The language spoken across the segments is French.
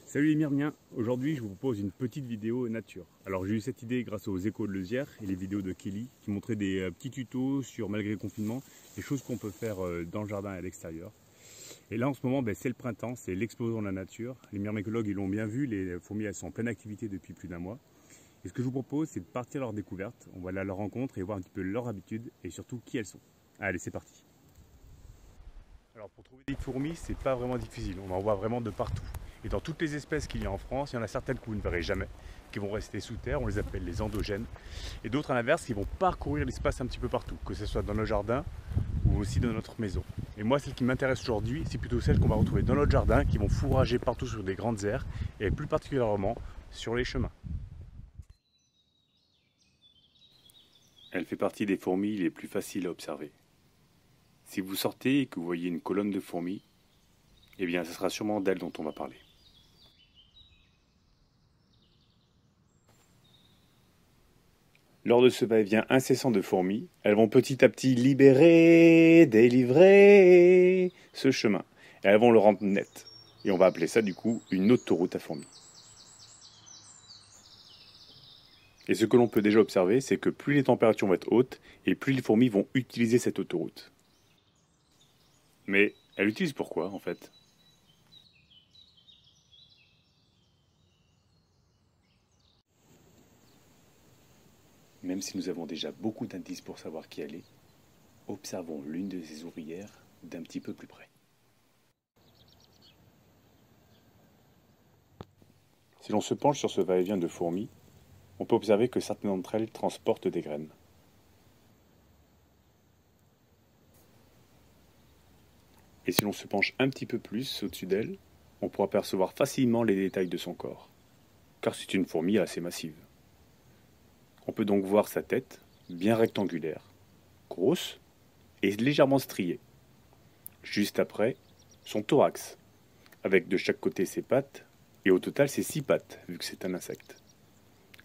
Salut les Myrmiens, aujourd'hui je vous propose une petite vidéo nature. Alors j'ai eu cette idée grâce aux échos de Lezière et les vidéos de Kelly qui montraient des petits tutos sur, malgré le confinement, les choses qu'on peut faire dans le jardin et à l'extérieur. Et là en ce moment c'est le printemps, c'est l'explosion de la nature. Les myrmécologues ils l'ont bien vu, les fourmis elles sont en pleine activité depuis plus d'un mois. Et ce que je vous propose c'est de partir à leur découverte, on va aller à leur rencontre et voir un petit peu leurs habitudes et surtout qui elles sont. Allez c'est parti. Alors pour trouver des fourmis c'est pas vraiment difficile, on en voit vraiment de partout. Et dans toutes les espèces qu'il y a en France, il y en a certaines que vous ne verrez jamais, qui vont rester sous terre, on les appelle les endogènes. Et d'autres à l'inverse qui vont parcourir l'espace un petit peu partout, que ce soit dans nos jardins ou aussi dans notre maison. Et moi celle qui m'intéresse aujourd'hui, c'est plutôt celles qu'on va retrouver dans notre jardin, qui vont fourrager partout sur des grandes aires, et plus particulièrement sur les chemins. Elle fait partie des fourmis les plus faciles à observer. Si vous sortez et que vous voyez une colonne de fourmis, eh bien ce sera sûrement d'elle dont on va parler. Lors de ce va-et-vient incessant de fourmis, elles vont petit à petit délivrer ce chemin. Et elles vont le rendre net. Et on va appeler ça du coup une autoroute à fourmis. Et ce que l'on peut déjà observer, c'est que plus les températures vont être hautes, et plus les fourmis vont utiliser cette autoroute. Mais elles l'utilisent pourquoi en fait ? Même si nous avons déjà beaucoup d'indices pour savoir qui elle est, observons l'une de ces ouvrières d'un petit peu plus près. Si l'on se penche sur ce va-et-vient de fourmis, on peut observer que certaines d'entre elles transportent des graines. Et si l'on se penche un petit peu plus au-dessus d'elle, on pourra percevoir facilement les détails de son corps, car c'est une fourmi assez massive. On peut donc voir sa tête, bien rectangulaire, grosse et légèrement striée. Juste après, son thorax, avec de chaque côté ses pattes, et au total ses 6 pattes, vu que c'est un insecte.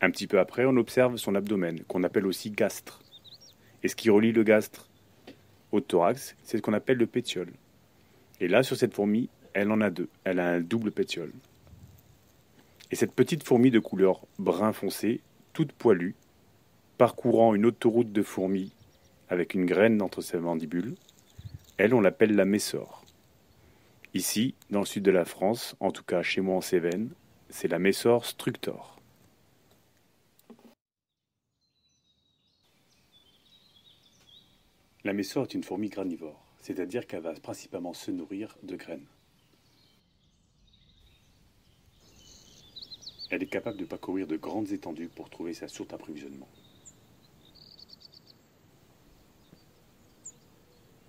Un petit peu après, on observe son abdomen, qu'on appelle aussi gastre. Et ce qui relie le gastre au thorax, c'est ce qu'on appelle le pétiole. Et là, sur cette fourmi, elle en a deux. Elle a un double pétiole. Et cette petite fourmi de couleur brun foncé, toute poilue, parcourant une autoroute de fourmis avec une graine entre ses mandibules, elle, on l'appelle la messore. Ici, dans le sud de la France, en tout cas chez moi en Cévennes, c'est la messore structor. La messore est une fourmi granivore, c'est-à-dire qu'elle va principalement se nourrir de graines. Elle est capable de parcourir de grandes étendues pour trouver sa source d'approvisionnement.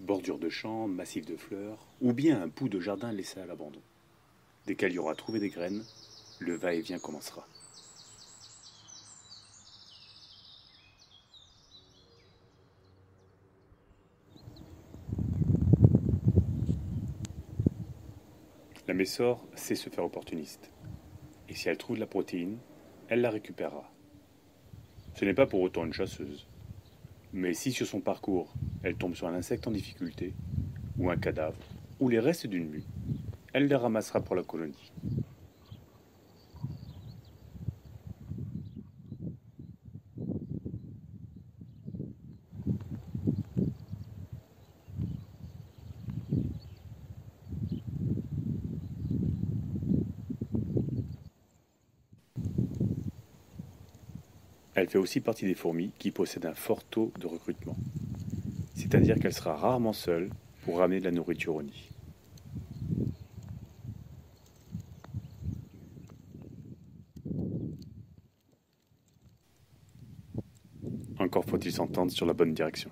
Bordure de champs, massif de fleurs, ou bien un bout de jardin laissé à l'abandon. Dès qu'elle y aura trouvé des graines, le va-et-vient commencera. La messore sait se faire opportuniste. Et si elle trouve de la protéine, elle la récupérera. Ce n'est pas pour autant une chasseuse. Mais si sur son parcours, elle tombe sur un insecte en difficulté, ou un cadavre, ou les restes d'une mue, elle les ramassera pour la colonie. Elle fait aussi partie des fourmis qui possèdent un fort taux de recrutement. C'est-à-dire qu'elle sera rarement seule pour ramener de la nourriture au nid. Encore faut-il s'entendre sur la bonne direction.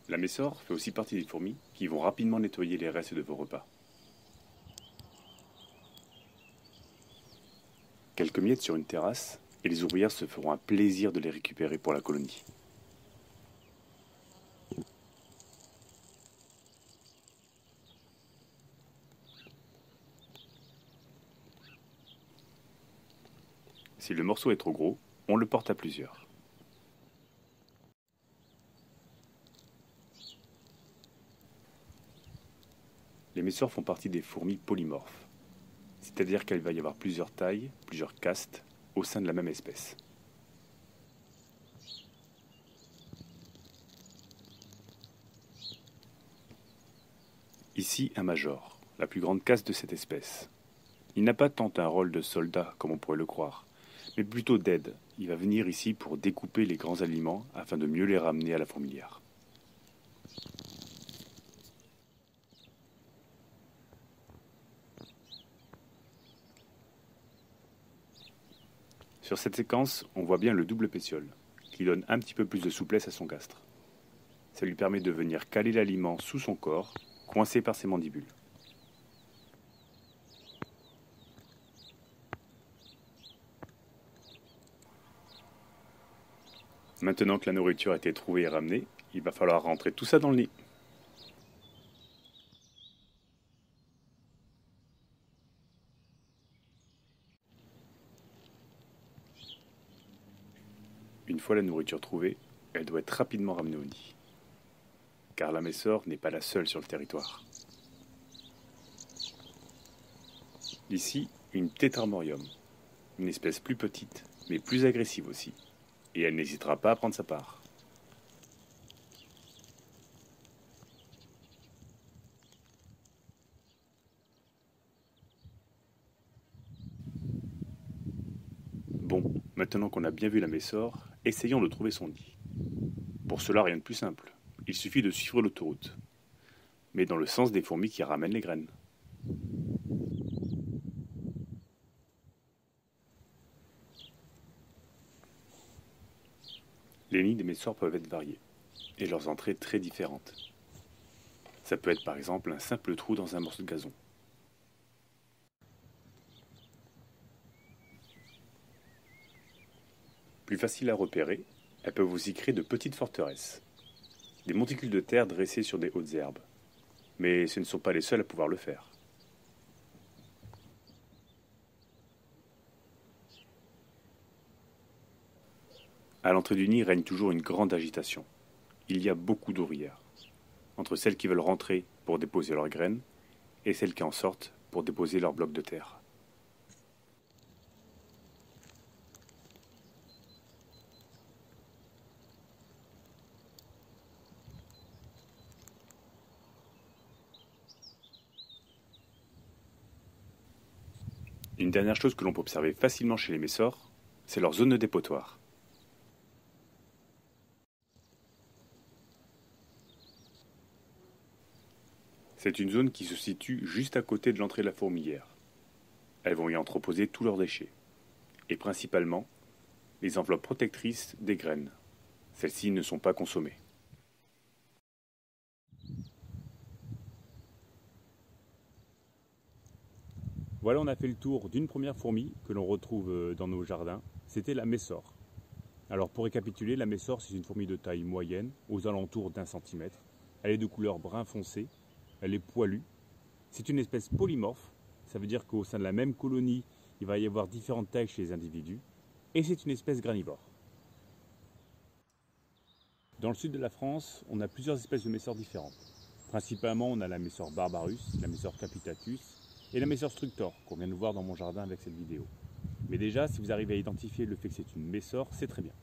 La messore fait aussi partie des fourmis qui vont rapidement nettoyer les restes de vos repas. Quelques miettes sur une terrasse, et les ouvrières se feront un plaisir de les récupérer pour la colonie. Si le morceau est trop gros, on le porte à plusieurs. Les messors font partie des fourmis polymorphes, c'est-à-dire qu'il va y avoir plusieurs tailles, plusieurs castes au sein de la même espèce. Ici, un major, la plus grande caste de cette espèce. Il n'a pas tant un rôle de soldat comme on pourrait le croire, mais plutôt d'aide. Il va venir ici pour découper les grands aliments afin de mieux les ramener à la fourmilière. Sur cette séquence, on voit bien le double pétiole, qui donne un petit peu plus de souplesse à son gastre. Ça lui permet de venir caler l'aliment sous son corps, coincé par ses mandibules. Maintenant que la nourriture a été trouvée et ramenée, il va falloir rentrer tout ça dans le nid. Une fois la nourriture trouvée, elle doit être rapidement ramenée au nid, car la messor n'est pas la seule sur le territoire. Ici, une Tetramorium, une espèce plus petite, mais plus agressive aussi, et elle n'hésitera pas à prendre sa part. Bon, maintenant qu'on a bien vu la messor, essayons de trouver son nid. Pour cela, rien de plus simple. Il suffit de suivre l'autoroute, mais dans le sens des fourmis qui ramènent les graines. Les nids des messors peuvent être variés, et leurs entrées très différentes. Ça peut être par exemple un simple trou dans un morceau de gazon. Plus facile à repérer, elles peuvent aussi créer de petites forteresses, des monticules de terre dressés sur des hautes herbes. Mais ce ne sont pas les seuls à pouvoir le faire. À l'entrée du nid règne toujours une grande agitation. Il y a beaucoup d'ouvrières, entre celles qui veulent rentrer pour déposer leurs graines et celles qui en sortent pour déposer leurs blocs de terre. Une dernière chose que l'on peut observer facilement chez les messors, c'est leur zone de dépotoir. C'est une zone qui se situe juste à côté de l'entrée de la fourmilière. Elles vont y entreposer tous leurs déchets, et principalement les enveloppes protectrices des graines. Celles-ci ne sont pas consommées. Voilà, on a fait le tour d'une première fourmi que l'on retrouve dans nos jardins. C'était la messor. Alors pour récapituler, la messor c'est une fourmi de taille moyenne, aux alentours d'1 centimètre. Elle est de couleur brun foncé, elle est poilue. C'est une espèce polymorphe, ça veut dire qu'au sein de la même colonie, il va y avoir différentes tailles chez les individus. Et c'est une espèce granivore. Dans le sud de la France, on a plusieurs espèces de messors différentes. Principalement, on a la messor barbarus, la messor capitatus et la messor structor, qu'on vient de voir dans mon jardin avec cette vidéo. Mais déjà, si vous arrivez à identifier le fait que c'est une messor, c'est très bien.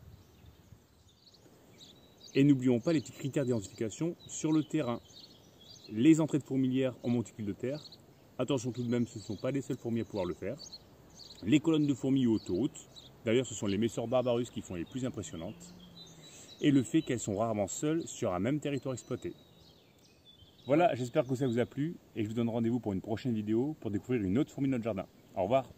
Et n'oublions pas les petits critères d'identification sur le terrain. Les entrées de fourmilières en monticule de terre. Attention tout de même, ce ne sont pas les seules fourmis à pouvoir le faire. Les colonnes de fourmis ou autoroutes. D'ailleurs, ce sont les messor barbarus qui font les plus impressionnantes. Et le fait qu'elles sont rarement seules sur un même territoire exploité. Voilà, j'espère que ça vous a plu et je vous donne rendez-vous pour une prochaine vidéo pour découvrir une autre fourmi de notre jardin. Au revoir.